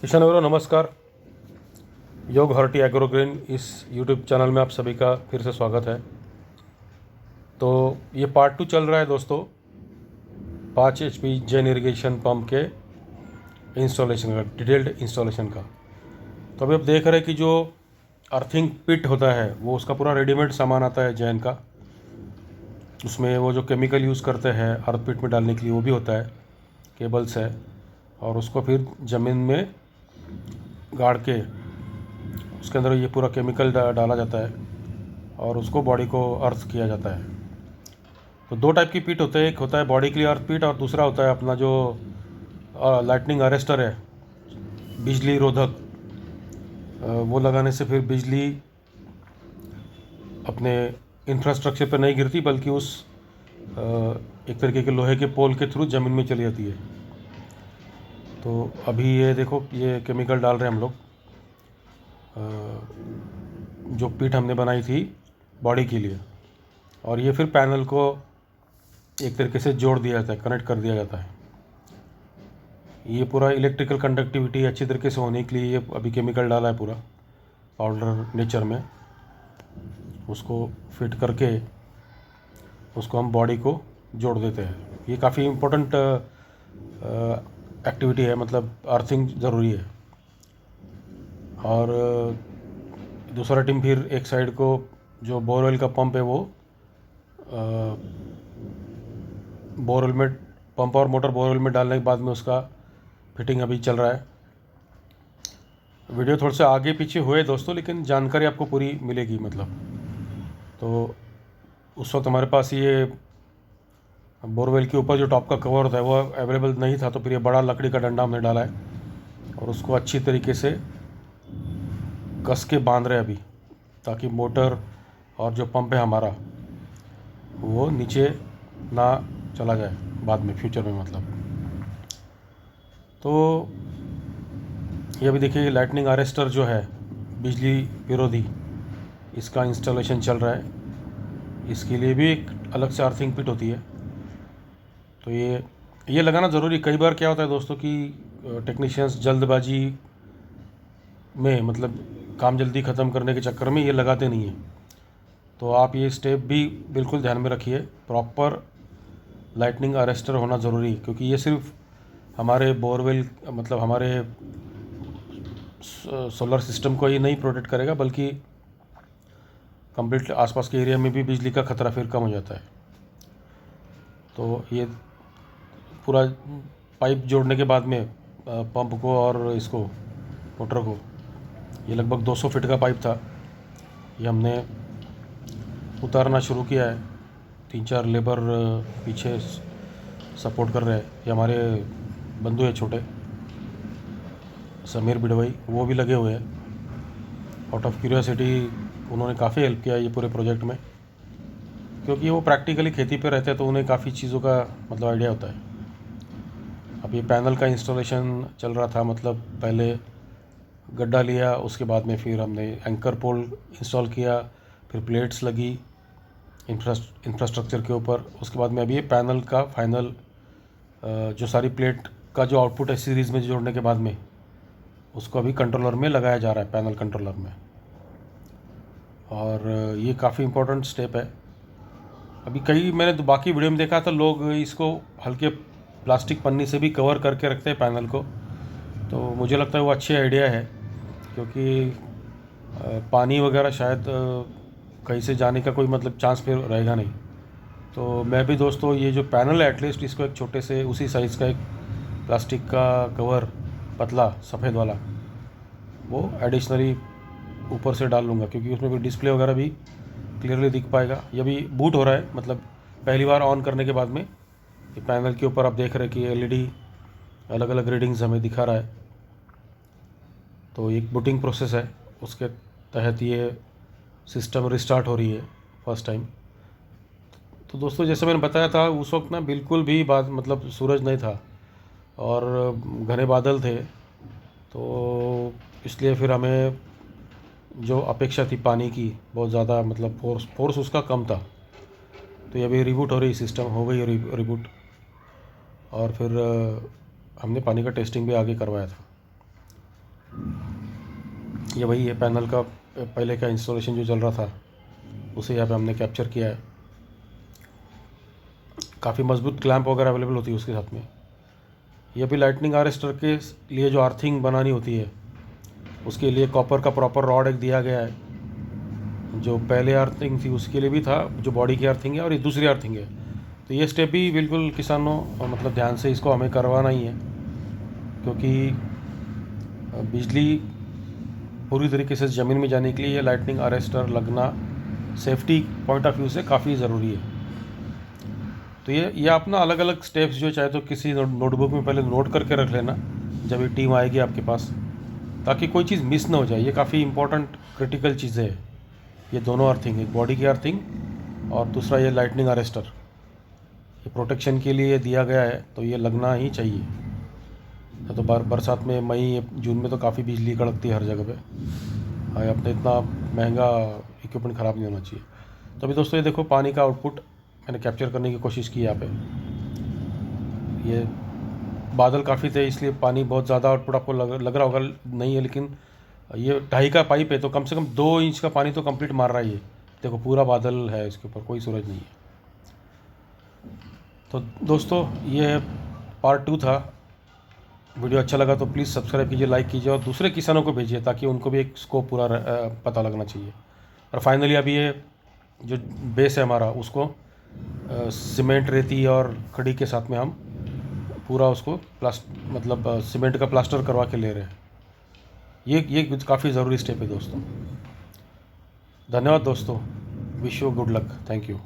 किसान भाइयों नमस्कार। योग हर्टी एग्रोग्रीन इस यूट्यूब चैनल में आप सभी का फिर से स्वागत है। तो ये पार्ट 2 चल रहा है दोस्तों 5 HP जेन इरिगेशन पंप के इंस्टॉलेशन का, डिटेल्ड इंस्टॉलेशन का। तो अभी आप देख रहे हैं कि जो अर्थिंग पिट होता है वो उसका पूरा रेडीमेड सामान आता है जेन का। उसमें वो जो केमिकल यूज़ करते हैं अर्थ पिट में डालने के लिए वो भी होता है, केबल्स है, और उसको फिर ज़मीन में गाड़ के उसके अंदर ये पूरा केमिकल डाला जाता है और उसको बॉडी को अर्थ किया जाता है। तो 2 टाइप की पिट होते हैं, एक होता है बॉडी के लिए अर्थ पिट और दूसरा होता है अपना जो लाइटनिंग अरेस्टर है, बिजली रोधक। वो लगाने से फिर बिजली अपने इंफ्रास्ट्रक्चर पर नहीं गिरती बल्कि उस एक तरीके के लोहे के पोल के थ्रू ज़मीन में चली जाती है। तो अभी ये देखो ये केमिकल डाल रहे हैं हम लोग। जो पिट हमने बनाई थी बॉडी के लिए, और ये फिर पैनल को एक तरीके से जोड़ दिया जाता है, कनेक्ट कर दिया जाता है। ये पूरा इलेक्ट्रिकल कंडक्टिविटी अच्छी तरीके से होने के लिए ये अभी केमिकल डाला है पूरा पाउडर नेचर में। उसको फिट करके उसको हम बॉडी को जोड़ देते हैं। ये काफ़ी इम्पोर्टेंट एक्टिविटी है, मतलब अर्थिंग ज़रूरी है। और दूसरा टीम फिर एक साइड को जो बोरवेल का पंप है वो बोरवेल में पंप और मोटर बोरवेल में डालने के बाद में उसका फिटिंग अभी चल रहा है। वीडियो थोड़े से आगे पीछे हुए दोस्तों, लेकिन जानकारी आपको पूरी मिलेगी। मतलब तो उस वक्त हमारे पास ये बोरवेल के ऊपर जो टॉप का कवर होता है वो अवेलेबल नहीं था, तो फिर ये बड़ा लकड़ी का डंडा हमने डाला है और उसको अच्छी तरीके से कस के बांध रहे हैं अभी, ताकि मोटर और जो पंप है हमारा वो नीचे ना चला जाए बाद में, फ्यूचर में मतलब। तो ये अभी देखिए लाइटनिंग अरेस्टर जो है बिजली विरोधी, इसका इंस्टॉलेशन चल रहा है। इसके लिए भी एक अलग से अर्थिंग पिट होती है। तो ये लगाना ज़रूरी। कई बार क्या होता है दोस्तों कि टेक्नीशियंस जल्दबाजी में, मतलब काम जल्दी ख़त्म करने के चक्कर में ये लगाते नहीं हैं। तो आप ये स्टेप भी बिल्कुल ध्यान में रखिए, प्रॉपर लाइटनिंग अरेस्टर होना ज़रूरी है, क्योंकि ये सिर्फ हमारे बोरवेल मतलब हमारे सोलर सिस्टम को ये नहीं प्रोटेक्ट करेगा, बल्कि कंप्लीट आसपास के एरिया में भी बिजली का खतरा फिर कम हो जाता है। तो ये पूरा पाइप जोड़ने के बाद में पंप को और इसको मोटर को, ये लगभग 200 फीट का पाइप था, ये हमने उतारना शुरू किया है। 3-4 लेबर पीछे सपोर्ट कर रहे हैं। ये हमारे बंधु है छोटे समीर बिडवई, वो भी लगे हुए हैं। आउट ऑफ क्यूरियोसिटी उन्होंने काफ़ी हेल्प किया ये पूरे प्रोजेक्ट में, क्योंकि वो प्रैक्टिकली खेती पे रहते हैं तो उन्हें काफ़ी चीज़ों का मतलब आइडिया होता है। अब ये पैनल का इंस्टॉलेशन चल रहा था, मतलब पहले गड्ढा लिया, उसके बाद में फिर हमने एंकर पोल इंस्टॉल किया, फिर प्लेट्स लगी इंफ्रास्ट्रक्चर के ऊपर। उसके बाद में अभी ये पैनल का फाइनल जो सारी प्लेट का जो आउटपुट है सीरीज़ में जोड़ने के बाद में उसको अभी कंट्रोलर में लगाया जा रहा है, पैनल कंट्रोलर में। और ये काफ़ी इम्पोर्टेंट स्टेप है। अभी कई मैंने तो बाकी वीडियो में देखा था, लोग इसको हल्के प्लास्टिक पन्नी से भी कवर करके रखते हैं पैनल को। तो मुझे लगता है वो अच्छी आइडिया है, क्योंकि पानी वगैरह शायद कहीं से जाने का कोई मतलब चांस फिर रहेगा नहीं। तो मैं भी दोस्तों ये जो पैनल है एटलीस्ट इसको एक छोटे से उसी साइज़ का एक प्लास्टिक का कवर, पतला सफ़ेद वाला, वो एडिशनली ऊपर से डाल लूँगा, क्योंकि उसमें भी डिस्प्ले वगैरह भी क्लियरली दिख पाएगा। ये भी बूट हो रहा है, मतलब पहली बार ऑन करने के बाद में ये पैनल के ऊपर आप देख रहे हैं कि एलईडी अलग अलग रीडिंग्स हमें दिखा रहा है। तो एक बूटिंग प्रोसेस है, उसके तहत ये सिस्टम रिस्टार्ट हो रही है फर्स्ट टाइम। तो दोस्तों जैसे मैंने बताया था उस वक्त ना बिल्कुल भी बात मतलब सूरज नहीं था और घने बादल थे, तो इसलिए फिर हमें जो अपेक्षा थी पानी की बहुत ज़्यादा, मतलब फोर्स उसका कम था। तो ये अभी रिबूट हो रही, सिस्टम हो गई रिबूट, और फिर हमने पानी का टेस्टिंग भी आगे करवाया था। ये वही है पैनल का पहले का इंस्टॉलेशन जो चल रहा था, उसे यहाँ पे हमने कैप्चर किया है। काफ़ी मजबूत क्लैंप वगैरह अवेलेबल होती है उसके साथ में। ये भी लाइटनिंग अरेस्टर के लिए जो अर्थिंग बनानी होती है, उसके लिए कॉपर का प्रॉपर रॉड एक दिया गया है। जो पहले अर्थिंग थी उसके लिए भी था, जो बॉडी की अर्थिंग है, और ये दूसरी अर्थिंग है। तो ये स्टेप भी बिल्कुल किसानों मतलब ध्यान से इसको हमें करवाना ही है, क्योंकि बिजली पूरी तरीके से ज़मीन में जाने के लिए ये लाइटनिंग अरेस्टर लगना सेफ्टी पॉइंट ऑफ व्यू से काफ़ी ज़रूरी है। तो ये अपना अलग अलग स्टेप्स जो चाहे तो किसी नोटबुक में पहले नोट करके रख लेना जब ये टीम आएगी आपके पास, ताकि कोई चीज़ मिस ना हो जाए। ये काफ़ी इंपॉर्टेंट क्रिटिकल चीज़ें हैं ये दोनों अर्थिंग, एक बॉडी की अर्थिंग और दूसरा ये लाइटनिंग अरेस्टर। ये प्रोटेक्शन के लिए दिया गया है, तो ये लगना ही चाहिए। तो बरसात में मई जून में तो काफ़ी बिजली कड़कती है हर जगह पे। हाँ, अपने इतना महंगा इक्विपमेंट ख़राब नहीं होना चाहिए। तो अभी दोस्तों ये देखो पानी का आउटपुट मैंने कैप्चर करने की कोशिश की यहाँ पे। ये बादल काफ़ी थे इसलिए पानी बहुत ज़्यादा आउटपुट आपको लग रहा होगा नहीं है, लेकिन ये 2.5 का पाइप है तो कम से कम 2 इंच का पानी तो कंप्लीट मार रहा है ये। देखो पूरा बादल है इसके ऊपर, कोई सूरज नहीं है। तो दोस्तों ये पार्ट 2 था। वीडियो अच्छा लगा तो प्लीज़ सब्सक्राइब कीजिए, लाइक कीजिए और दूसरे किसानों को भेजिए, ताकि उनको भी एक स्कोप पूरा पता लगना चाहिए। और फाइनली अभी ये जो बेस है हमारा, उसको सीमेंट, रेती और खड़ी के साथ में हम पूरा उसको मतलब सीमेंट का प्लास्टर करवा के ले रहे हैं। ये काफ़ी ज़रूरी स्टेप है दोस्तों। धन्यवाद दोस्तों, wish you good luck, thank you.